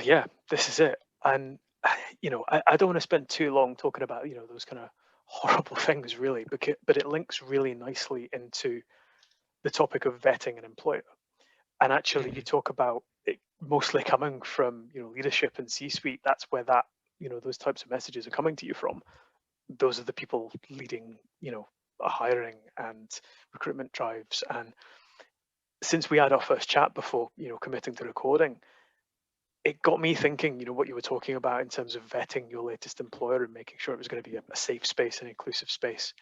Yeah, this is it. And I don't want to spend too long talking about those kind of horrible things, really, but it links really nicely into the topic of vetting an employer. And actually, you Mhm. talk about it mostly coming from leadership and C-suite. That's where those types of messages are coming to you from. Those are the people leading hiring and recruitment drives. And since we had our first chat before committing to recording, it got me thinking, what you were talking about in terms of vetting your latest employer and making sure it was going to be a safe space, an inclusive space.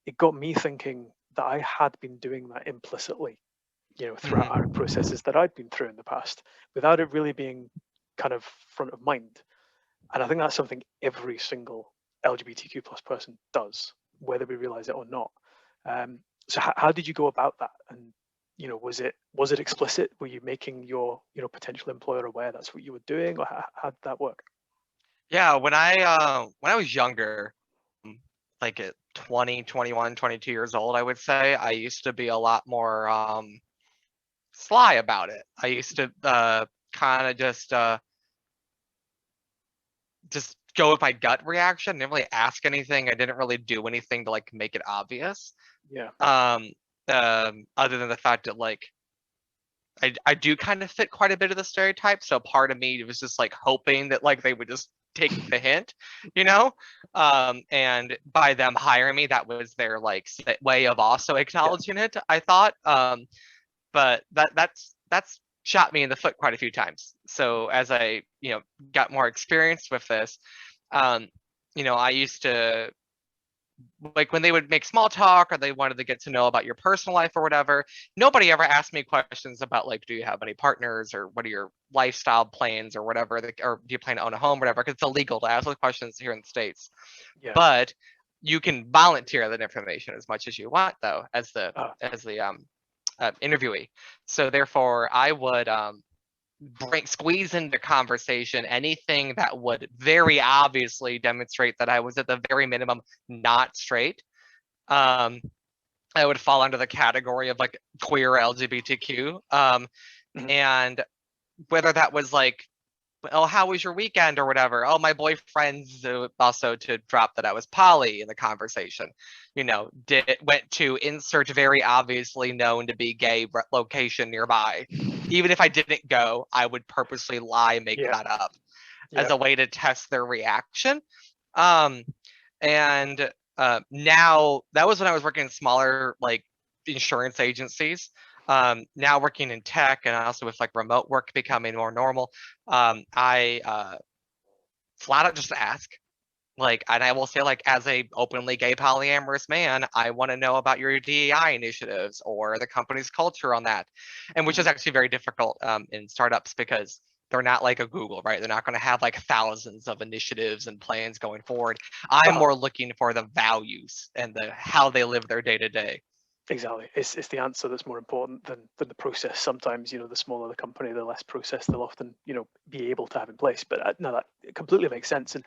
It got me thinking that I had been doing that implicitly, throughout hiring Mhm. processes that I'd been through in the past, without it really being kind of front of mind. And I think that's something every single LGBTQ plus person does, whether we realize it or not. So how did you go about that? And was it explicit? Were you making your potential employer aware that's what you were doing, or how did that work? Yeah, when I was younger, mm, like at 20, 21, 22 years old, I would say, I used to be a lot more sly about it. I used to kind of just go with my gut reaction, didn't really ask anything. I didn't really do anything to like make it obvious. Yeah, Um, Other than the fact that like I do kind of fit quite a bit of the stereotype, so part of me was just like hoping that like they would just take the hint, you know? And by them hiring me, that was their like way of also yeah, acknowledging it, I thought. But that's shot me in the foot quite a few times. So as I, got more experience with this, um, I used to like when they would make small talk or they wanted to get to know about your personal life or whatever, nobody ever asked me questions about like, do you have any partners or what are your lifestyle plans or whatever, or do you plan to own a home, or whatever, because it's illegal to ask those questions here in the States. yeah. But you can volunteer that information as much as you want, though, as the Uh, as the interviewee. So therefore, I would squeeze into conversation anything that would very obviously demonstrate that I was at the very minimum not straight. Um, I would fall under the category of like queer LGBTQ. mhm, And whether that was like, oh, how was your weekend or whatever? Oh, my boyfriend's also to drop that I was poly in the conversation. Went to insert very obviously known to be gay location nearby. Even if I didn't go, I would purposely lie and make yeah, that up as yeah. a way to test their reaction. Um, and Now that was when I was working in smaller like insurance agencies. Now working in tech and also with like remote work becoming more normal, I flat out just ask. Like, and I will say, like, as a openly gay polyamorous man, I want to know about your DEI initiatives or the company's culture on that, and which Mhm. is actually very difficult in startups because they're not like a Google, right? They're not going to have like thousands of initiatives and plans going forward. I'm Uh-huh. more looking for the values and the how they live their day to day. Exactly. It's the answer that's more important than the process. Sometimes, the smaller the company, the less process they'll often, be able to have in place. But no, that it completely makes sense. And